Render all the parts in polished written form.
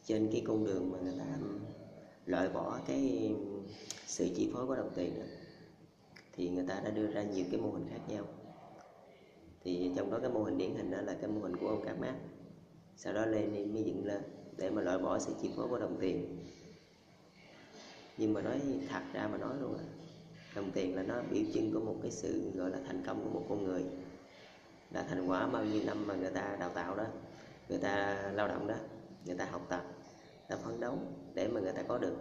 trên cái con đường mà người ta loại bỏ cái sự chi phối của đồng tiền đó, thì người ta đã đưa ra nhiều cái mô hình khác nhau. Thì trong đó cái mô hình điển hình đó là cái mô hình của ông Karl Marx. Sau đó Lenin mới dựng lên để mà loại bỏ sự chi phối của đồng tiền. Nhưng mà nói thật ra mà nói luôn á, đồng tiền là nó biểu trưng của một cái sự gọi là thành công của một con người, là thành quả bao nhiêu năm mà người ta đào tạo đó, người ta lao động đó, người ta học tập, người ta phấn đấu để mà người ta có được.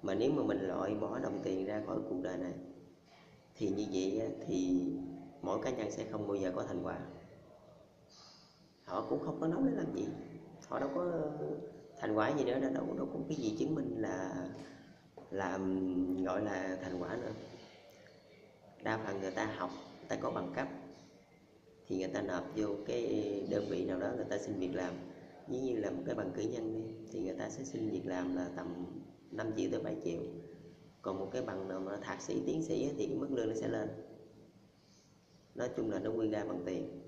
Mà nếu mà mình loại bỏ đồng tiền ra khỏi cuộc đời này thì như vậy thì mỗi cá nhân sẽ không bao giờ có thành quả. Họ cũng không có nói để làm gì, họ đâu có thành quả gì nữa, đâu có cái gì chứng minh là gọi là thành quả nữa. Đa phần người ta học, người ta có bằng cấp thì người ta nộp vô cái đơn vị nào đó, người ta xin việc làm. Ví như là một cái bằng cử nhân đi, thì người ta sẽ xin việc làm là tầm 5 triệu tới 7 triệu. Còn một cái bằng nào mà thạc sĩ, tiến sĩ thì cái mức lương nó sẽ lên. Nói chung là nó quy ra bằng tiền,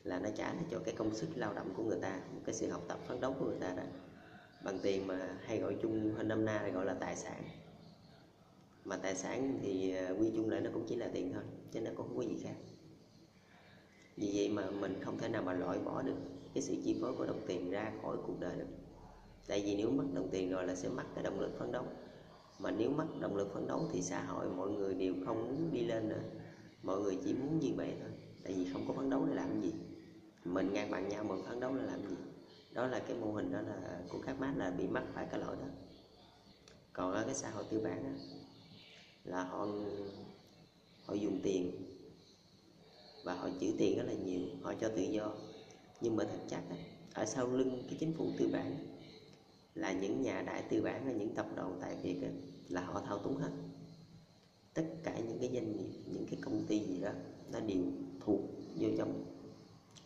là nó trả lại cho cái công sức lao động của người ta, một cái sự học tập phấn đấu của người ta đó. Bằng tiền mà hay gọi chung hơn năm nay gọi là tài sản. Mà tài sản thì quy chung lại nó cũng chỉ là tiền thôi, chứ nó cũng không có gì khác. Vì vậy mà mình không thể nào mà loại bỏ được cái sự chi phối của đồng tiền ra khỏi cuộc đời được. Tại vì nếu mất đồng tiền rồi là sẽ mất cái động lực phấn đấu. Mà nếu mất động lực phấn đấu thì xã hội mọi người đều không muốn đi lên nữa. Mọi người chỉ muốn như vậy thôi. Tại vì không có phấn đấu để làm gì. Mình ngang bằng nhau mà phấn đấu để làm gì. Đó là cái mô hình đó là của Karl Marx là bị mắc phải cái lỗi đó. Còn ở cái xã hội tư bản đó, là họ dùng tiền và họ trữ tiền rất là nhiều, họ cho tự do. Nhưng mà thực chất ở sau lưng cái chính phủ tư bản là những nhà đại tư bản và những tập đoàn tại Việt là họ thao túng hết. Tất cả những cái doanh nghiệp, những cái công ty gì đó nó đều thuộc vô trong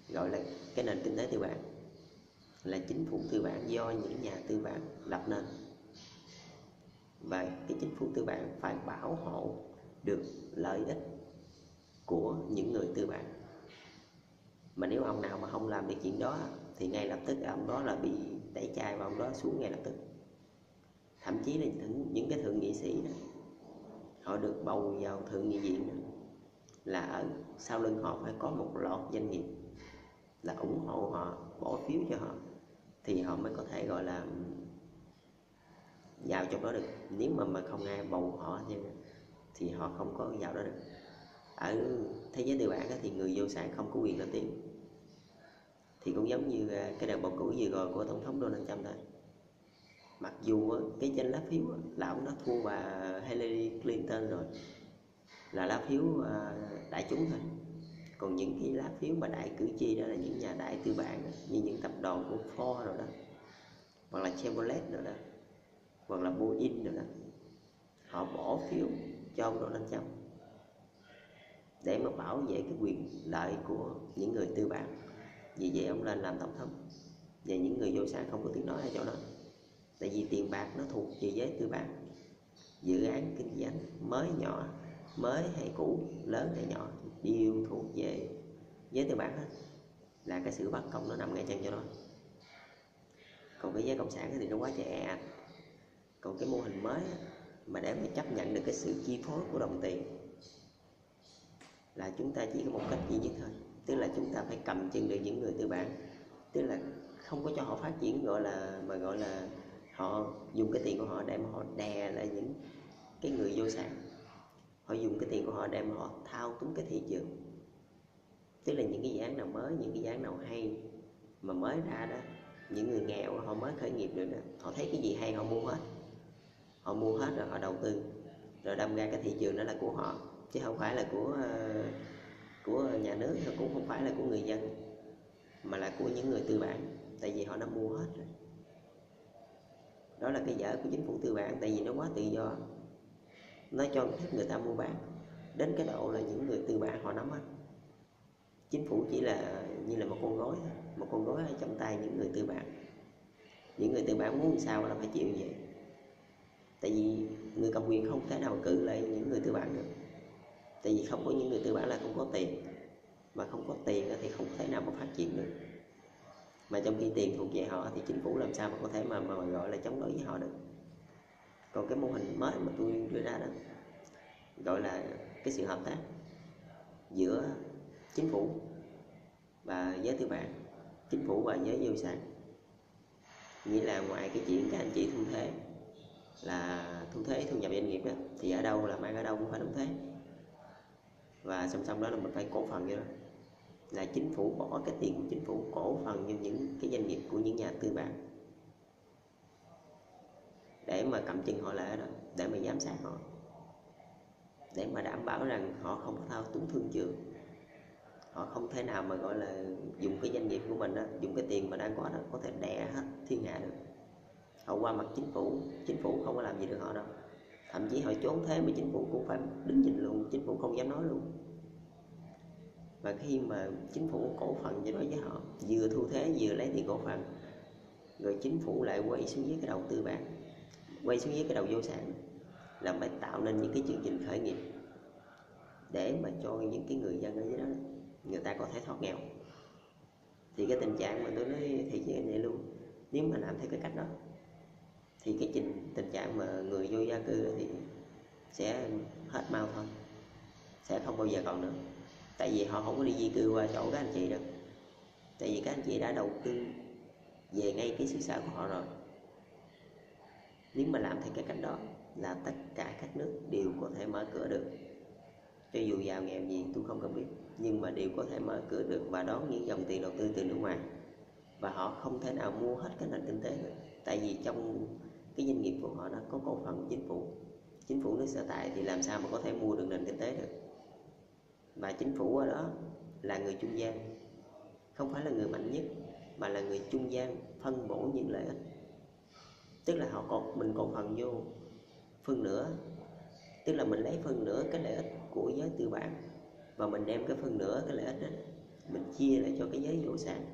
gọi là cái nền kinh tế tư bản, là chính phủ tư bản do những nhà tư bản lập nên. Và cái chính phủ tư bản phải bảo hộ được lợi ích của những người tư bản. Mà nếu ông nào mà không làm được chuyện đó thì ngay lập tức ông đó là bị tẩy chay và ông đó xuống ngay lập tức. Thậm chí là những cái thượng nghị sĩ đó, họ được bầu vào thượng nghị viện đó, là ở sau lưng họ phải có một loạt doanh nghiệp là ủng hộ họ, bỏ phiếu cho họ, thì họ mới có thể gọi là vào trong đó được. Nếu mà không ai bầu họ thì họ không có vào đó được. Ở thế giới tư bản thì người vô sản không có quyền lên tiếng. Thì cũng giống như cái đợt bầu cử vừa rồi của tổng thống Donald Trump thôi. Mặc dù cái trên lá phiếu là ông đã thua bà Hillary Clinton rồi, là lá phiếu đại chúng thôi. Còn những cái lá phiếu mà đại cử tri đó là những nhà đại tư bản đó, như những tập đoàn của Ford rồi đó, hoặc là Chevrolet rồi đó, hoặc là Boeing rồi đó, họ bỏ phiếu cho ông Donald Trump để mà bảo vệ cái quyền lợi của những người tư bản. Vì vậy ông lên làm tổng thống, và những người vô sản không có tiếng nói ở chỗ đó. Tại vì tiền bạc nó thuộc về giới tư bản. Dự án kinh doanh mới nhỏ, mới hay cũ, lớn hay nhỏ đều thuộc về giới tư bản hết. Là cái sự bất công nó nằm ngay chân cho nó. Còn cái giới cộng sản thì nó quá trời ạt. Còn cái mô hình mới mà để mà chấp nhận được cái sự chi phối của đồng tiền là chúng ta chỉ có một cách duy nhất thôi, tức là chúng ta phải cầm chân được những người tư bản, tức là không có cho họ phát triển, gọi là họ dùng cái tiền của họ để mà họ đè lại những cái người vô sản. Họ dùng cái tiền của họ để mà họ thao túng cái thị trường. Tức là những cái dự án nào mới, những cái dự án nào hay mà mới ra đó, những người nghèo họ mới khởi nghiệp được đó, họ thấy cái gì hay họ mua hết. Họ mua hết rồi họ đầu tư, rồi đâm ra cái thị trường đó là của họ, chứ không phải là của nhà nước, cũng không phải là của người dân, mà là của những người tư bản. Tại vì họ đã mua hết rồi. Đó là cái dở của chính phủ tư bản. Tại vì nó quá tự do, nó cho phép người ta mua bán đến cái độ là những người tư bản họ nắm hết. Chính phủ chỉ là như là một con rối thôi, một con rối ở trong tay những người tư bản. Những người tư bản muốn sao là phải chịu vậy. Tại vì người cầm quyền không thể nào cự lại những người tư bản được. Tại vì không có những người tư bản là không có tiền, mà không có tiền thì không thể nào mà phát triển được. mà trong khi tiền thuộc về họ thì chính phủ làm sao mà có thể mà gọi là chống đối với họ được. Còn cái mô hình mới mà tôi đưa ra đó gọi là cái sự hợp tác giữa chính phủ và giới tư bản, chính phủ và giới vô sản. Nghĩa là ngoài cái chuyện các anh chị thu thuế là thu thuế thu nhập doanh nghiệp đó, thì ở đâu làm ăn ở đâu cũng phải đóng thuế, và song song đó là mình phải cổ phần vô đó, là chính phủ bỏ cái tiền của chính phủ cổ phần như những cái doanh nghiệp của những nhà tư bản để mà cầm chân họ lại ở đó, để mà giám sát họ, để mà đảm bảo rằng họ không có thao túng thương trường, họ không thể nào mà gọi là dùng cái doanh nghiệp của mình đó, dùng cái tiền mà đang có đó có thể đè hết thiên hạ được. Họ qua mặt chính phủ không có làm gì được họ đâu, thậm chí họ trốn thuế mà chính phủ cũng phải đứng nhìn luôn, chính phủ không dám nói luôn. Và khi mà chính phủ cổ phần cho đối với họ, vừa thu thuế vừa lấy tiền cổ phần, rồi chính phủ lại quay xuống dưới cái đầu tư bản, quay xuống dưới cái đầu vô sản, là phải tạo nên những cái chương trình khởi nghiệp để mà cho những cái người dân ở dưới đó người ta có thể thoát nghèo. Thì cái tình trạng mà tôi nói thì với anh vậy luôn, nếu mà làm theo cái cách đó thì cái tình trạng mà người vô gia cư thì sẽ hết mau thôi, sẽ không bao giờ còn nữa. Tại vì họ không có đi di cư qua chỗ các anh chị đâu, tại vì các anh chị đã đầu tư về ngay cái xứ sở của họ rồi. Nếu mà làm theo cái cách đó là tất cả các nước đều có thể mở cửa được, cho dù giàu nghèo gì tôi không cần biết, nhưng mà đều có thể mở cửa được và đón những dòng tiền đầu tư từ nước ngoài, và họ không thể nào mua hết cái nền kinh tế được. Tại vì trong cái doanh nghiệp của họ đó có cổ phần chính phủ nước sở tại thì làm sao mà có thể mua được nền kinh tế được. Và chính phủ ở đó là người trung gian, không phải là người mạnh nhất, mà là người trung gian phân bổ những lợi ích. Tức là mình cổ phần vô phân nửa, tức là mình lấy phân nửa cái lợi ích của giới tư bản và mình đem cái phân nửa cái lợi ích đó mình chia lại cho cái giới vô sản.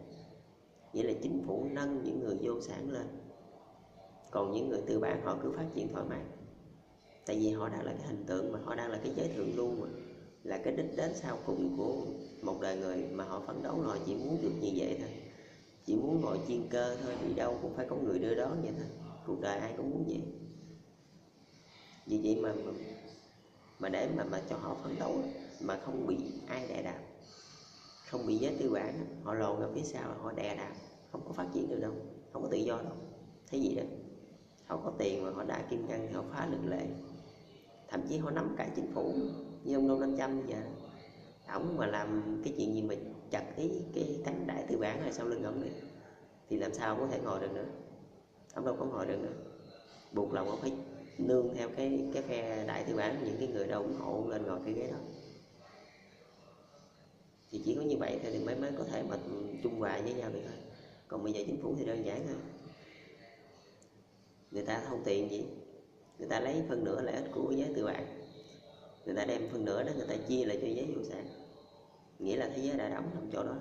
Vậy là chính phủ nâng những người vô sản lên, còn những người tư bản họ cứ phát triển thoải mái. Tại vì họ đang là cái hình tượng, mà họ đang là cái giới thượng lưu, mà là cái đích đến sau cùng của một đời người, mà họ phấn đấu rồi chỉ muốn được như vậy thôi, chỉ muốn ngồi chuyên cơ thôi, đi đâu cũng phải có người đưa đón vậy thôi. Cuộc đời ai cũng muốn vậy. Vì vậy mà để mà cho họ phấn đấu mà không bị ai đè đạp, không bị giới tư bản họ lồn ở phía sau họ đè đạp, không có phát triển được đâu, không có tự do đâu. Thấy gì đó, họ có tiền mà họ đã kim ngân thì họ phá luật lệ, thậm chí họ nắm cả chính phủ như ông Donald Trump vậy. Ổng mà làm cái chuyện gì mà chặt cái cánh đại tư bản ở sau lưng ổng đi thì làm sao ông có thể ngồi được nữa, ông đâu có ngồi được nữa. Buộc lòng ông phải nương theo cái phe đại tư bản, những cái người đâu ủng hộ lên ngồi cái ghế đó. Thì chỉ có như vậy thì mới có thể mà chung hòa với nhau được thôi. Còn bây giờ chính phủ thì đơn giản thôi, người ta không tiền gì, người ta lấy phân nửa lợi ích của giới tư bản, người ta đem phân nửa đó người ta chia lại cho giới vô sản, nghĩa là thế giới đã đóng trong chỗ đó.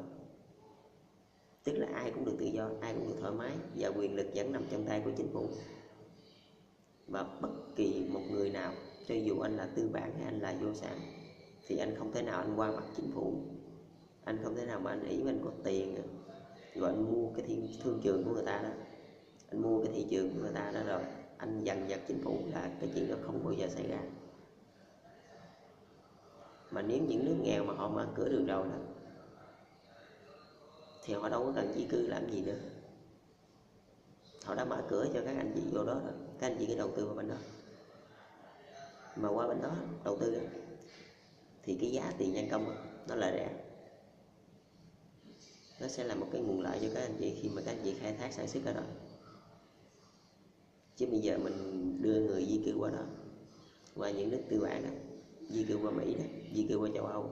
Tức là ai cũng được tự do, ai cũng được thoải mái, và quyền lực vẫn nằm trong tay của chính phủ. Và bất kỳ một người nào, cho dù anh là tư bản hay anh là vô sản, thì anh không thể nào anh qua mặt chính phủ. Anh không thể nào mà anh nghĩ mình có tiền rồi anh mua cái thương trường của người ta đó, anh mua cái thị trường của người ta đó, rồi anh dằn vặt chính phủ, là cái chuyện đó không bao giờ xảy ra. Mà nếu những nước nghèo mà họ mở cửa được rồi đó thì họ đâu có cần di cư làm gì nữa. Họ đã mở cửa cho các anh chị vô đó rồi, các anh chị cứ đầu tư vào bên đó. Mà qua bên đó đầu tư thì cái giá tiền nhân công nó là rẻ, nó sẽ là một cái nguồn lợi cho các anh chị khi mà các anh chị khai thác sản xuất ở đó. Chứ bây giờ mình đưa người di cư qua đó, qua những nước tư bản đó, di cư qua Mỹ đó, di cư qua châu Âu,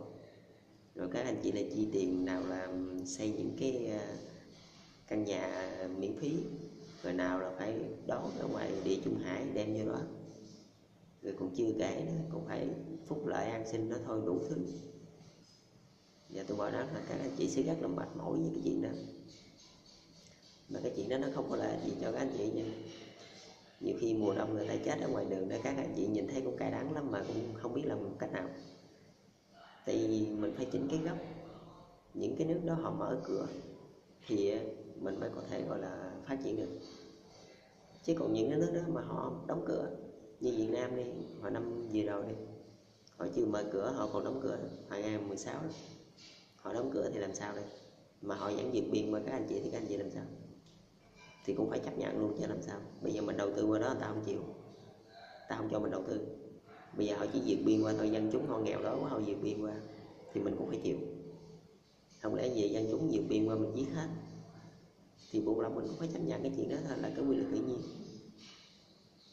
rồi các anh chị lại chi tiền, nào là xây những cái căn nhà miễn phí, rồi nào là phải đón ở ngoài Địa Trung Hải đem vô đó, rồi còn chưa kể nữa, còn phải phúc lợi an sinh nó thôi đủ thứ. Và tôi bảo đó là các anh chị sẽ rất là mệt mỏi với cái chuyện đó. Mà cái chuyện đó nó không có lợi gì cho các anh chị nha. Nhiều khi mùa đông người ta chết ở ngoài đường đó, các anh chị nhìn thấy cũng cay đắng lắm mà cũng không biết làm cách nào. Tại vì mình phải chỉnh cái gốc. Những cái nước đó họ mở cửa thì mình mới có thể gọi là phát triển được. Chứ còn những cái nước đó mà họ đóng cửa, như Việt Nam đi, hồi năm vừa rồi đi, họ chưa mở cửa, họ còn đóng cửa, 2016 đó. Họ đóng cửa thì làm sao đây? Mà họ vẫn vượt biên qua các anh chị thì các anh chị làm sao? Thì cũng phải chấp nhận luôn chứ làm sao? Bây giờ mình đầu tư qua đó người ta không chịu, ta không cho mình đầu tư. Bây giờ họ chỉ vượt biên qua thôi, dân chúng họ nghèo đó quá, họ vượt biên qua thì mình cũng phải chịu. Không lẽ về dân chúng vượt biên qua mình giết hết, thì buộc lòng mình cũng phải chấp nhận cái chuyện đó thôi, là cái quy luật tự nhiên.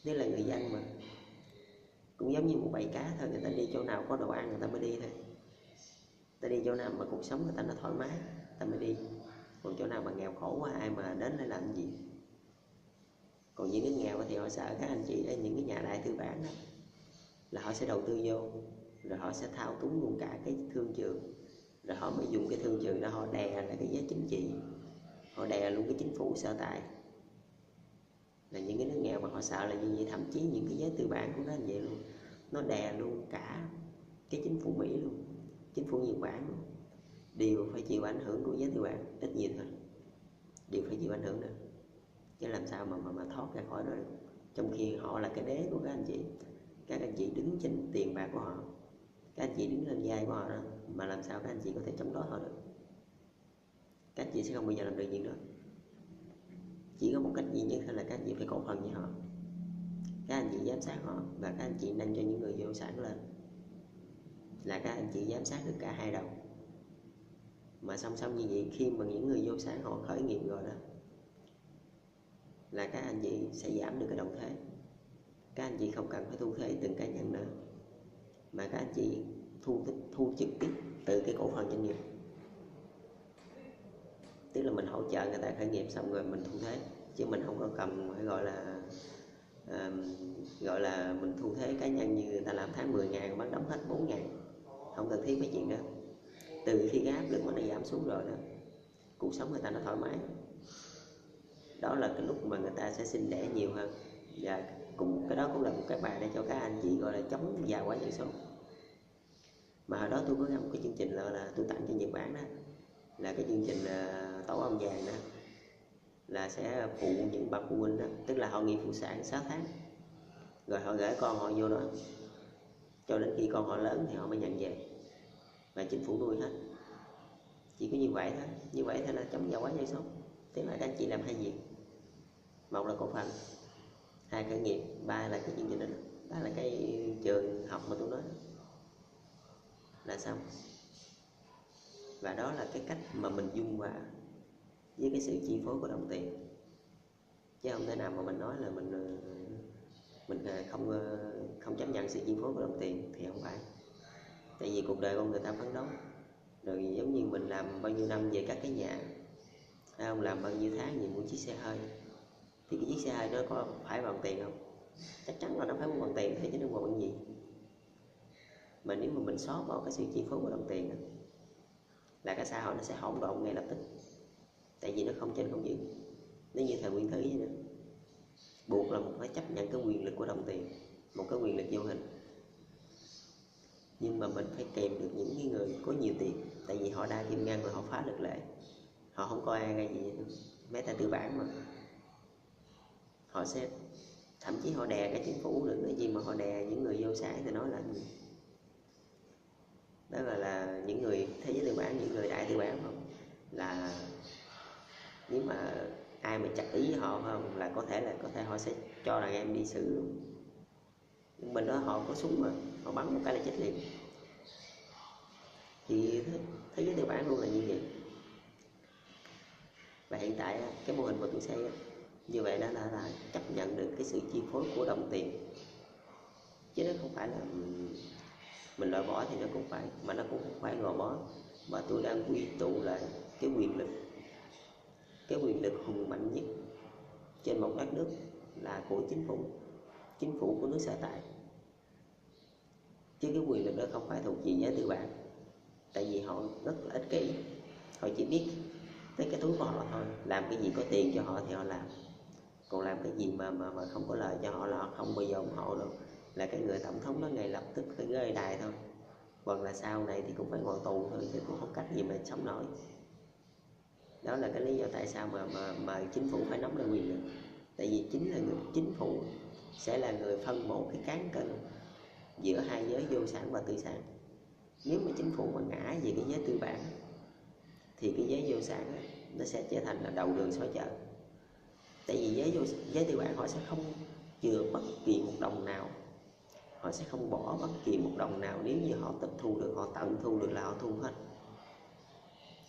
Nếu là người dân mà cũng giống như một bầy cá thôi, người ta đi chỗ nào có đồ ăn người ta mới đi thôi. Ta đi chỗ nào mà cuộc sống người ta nó thoải mái ta mới đi, còn chỗ nào mà nghèo khổ quá ai mà đến để làm gì. Còn những nước nghèo thì họ sợ các anh chị, những cái nhà đại tư bản đó là họ sẽ đầu tư vô, rồi họ sẽ thao túng luôn cả cái thương trường, rồi họ mới dùng cái thương trường đó họ đè lại cái giới chính trị, họ đè luôn cái chính phủ sở tại. Là những cái nước nghèo mà họ sợ là như vậy, thậm chí những cái giới tư bản của nó như vậy luôn, nó đè luôn cả cái chính phủ Mỹ luôn, chính phủ Nhật Bản luôn, đều phải chịu ảnh hưởng của giới tư bản, ít nhiều thôi, đều phải chịu ảnh hưởng được. Chứ làm sao mà thoát ra khỏi đó được. Trong khi họ là cái đế của các anh chị, các anh chị đứng trên tiền bạc của họ, các anh chị đứng lên vai của họ đó, mà làm sao các anh chị có thể chống đối họ được? Các anh chị sẽ không bao giờ làm được chuyện đó. Chỉ có một cách duy nhất là các anh chị phải cổ phần với họ, các anh chị giám sát họ, và các anh chị nâng cho những người vô sản lên, là các anh chị giám sát được cả hai đầu. Mà song song như vậy, khi mà những người vô sản họ khởi nghiệp rồi đó, là các anh chị sẽ giảm được cái động thế. Các anh chị không cần phải thu thuế từng cá nhân nữa, mà các anh chị thu trực tiếp từ cái cổ phần doanh nghiệp. Tức là mình hỗ trợ người ta khởi nghiệp xong rồi mình thu thuế, chứ mình không có cầm phải gọi là mình thu thuế cá nhân như người ta làm tháng 10.000 bán đóng hết 4.000. Không cần thiết mấy chuyện đó. Từ khi cái áp lực nó giảm xuống rồi đó, cuộc sống người ta nó thoải mái. Đó là cái lúc mà người ta sẽ sinh đẻ nhiều hơn. Và cái đó cũng là một cái bài để cho các anh chị gọi là chống già hóa dân số. Mà hồi đó tôi có một cái chương trình là tôi tặng cho Nhật Bản đó, là cái chương trình tổ ong vàng đó, là sẽ phụ những bậc phụ huynh đó, tức là họ nghỉ phụ sản 6 tháng, rồi họ gửi con họ vô đó, cho đến khi con họ lớn thì họ mới nhận về, và chính phủ nuôi hết. Chỉ có như vậy thôi là chống già hóa dân số. Tức là các anh chị làm hai việc, một là cổ phần, hai khởi nghiệp, ba là cái chương trình đó, ba là cái trường học mà tôi nói, là xong. Và đó là cái cách mà mình dung hòa với cái sự chi phối của đồng tiền. Chứ không thể nào mà mình nói là mình không chấp nhận sự chi phối của đồng tiền thì không phải. Tại vì cuộc đời con người ta phấn đấu, rồi giống như mình làm bao nhiêu năm về các cái nhà, không làm bao nhiêu tháng gì mua chiếc xe hơi, thì cái chiếc xe hơi nó có phải bằng tiền không? Chắc chắn là nó phải bằng tiền thế chứ nó bằng gì. Mà nếu mà mình xóa bỏ cái sự chi phối của đồng tiền đó, là cái xã hội nó sẽ hỗn độn ngay lập tức. Tại vì nó không trên không dưới. Nếu như thời Nguyên Thủy vậy đó, buộc là mình phải chấp nhận cái quyền lực của đồng tiền, một cái quyền lực vô hình. Nhưng mà mình phải kèm được những cái người có nhiều tiền, tại vì họ đa kim ngân và họ phá luật lệ, họ không coi ai cái gì hết. Mấy tay tư bản mà họ sẽ thậm chí họ đè cái chính phủ được cái gì mà họ đè những người vô sản thì nói là gì? Đó là những người thế giới tư bản, những người đại tư bản không, là nếu mà ai mà chặt ý với họ không, là có thể họ sẽ cho đàn em đi xử luôn. Nhưng bên đó họ có súng mà, họ bắn một cái là chết liền. Thì thế giới tư bản luôn là như vậy. Và hiện tại cái mô hình mà tôi xây như vậy đó là chấp nhận được cái sự chi phối của đồng tiền, chứ nó không phải là mình loại bỏ thì nó cũng phải, mà nó cũng không phải loại bỏ, mà tôi đang quy tụ lại cái quyền lực hùng mạnh nhất trên một đất nước là của chính phủ của nước sở tại. Chứ cái quyền lực đó không phải thuộc về giới tư bản, tại vì họ rất là ích kỷ, họ chỉ biết tới cái túi của họ thôi, làm cái gì có tiền cho họ thì họ làm, còn làm cái gì mà không có lợi cho họ là họ không bao giờ ủng hộ đâu. Là cái người tổng thống đó ngay lập tức phải rơi đài thôi, hoặc là sau này thì cũng phải ngồi tù thôi, chứ cũng không cách gì mà sống nổi. Đó là cái lý do tại sao mà chính phủ phải nắm được quyền lực. Tại vì chính phủ sẽ là người phân bổ cái cán cân giữa hai giới vô sản và tư sản. Nếu mà chính phủ mà ngã về cái giới tư bản thì cái giới vô sản nó sẽ trở thành là đầu đường xó chợ. Tại vì giới tư bản họ sẽ không chừa bất kỳ một đồng nào, họ sẽ không bỏ bất kỳ một đồng nào. Nếu như họ tịch thu được, họ tận thu được là họ thu hết,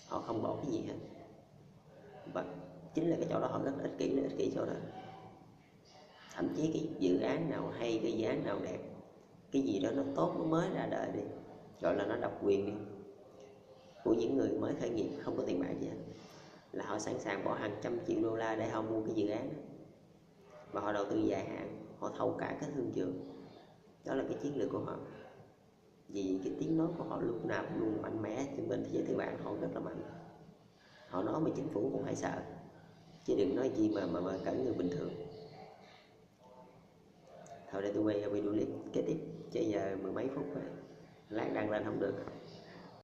họ không bỏ cái gì hết. Và chính là cái chỗ đó họ rất ích kỷ chỗ đó. Thậm chí cái dự án nào hay, cái dự án nào đẹp, cái gì đó nó tốt, nó mới ra đời đi, gọi là nó độc quyền đi, của những người mới khởi nghiệp không có tiền bạc gì hết, là họ sẵn sàng bỏ hàng trăm triệu đô la để họ mua cái dự án đó. Và họ đầu tư dài hạn, họ thâu cả cái thương trường. Đó là cái chiến lược của họ. Vì cái tiếng nói của họ lúc nào cũng luôn mạnh mẽ. Cho bên thế giới tư bản họ rất là mạnh. Họ nói mà chính phủ cũng phải sợ, chứ đừng nói gì mà cẩn người bình thường. Thôi để tôi quay video clip kế tiếp, chứ giờ mười mấy phút rồi, lát đăng lên không được.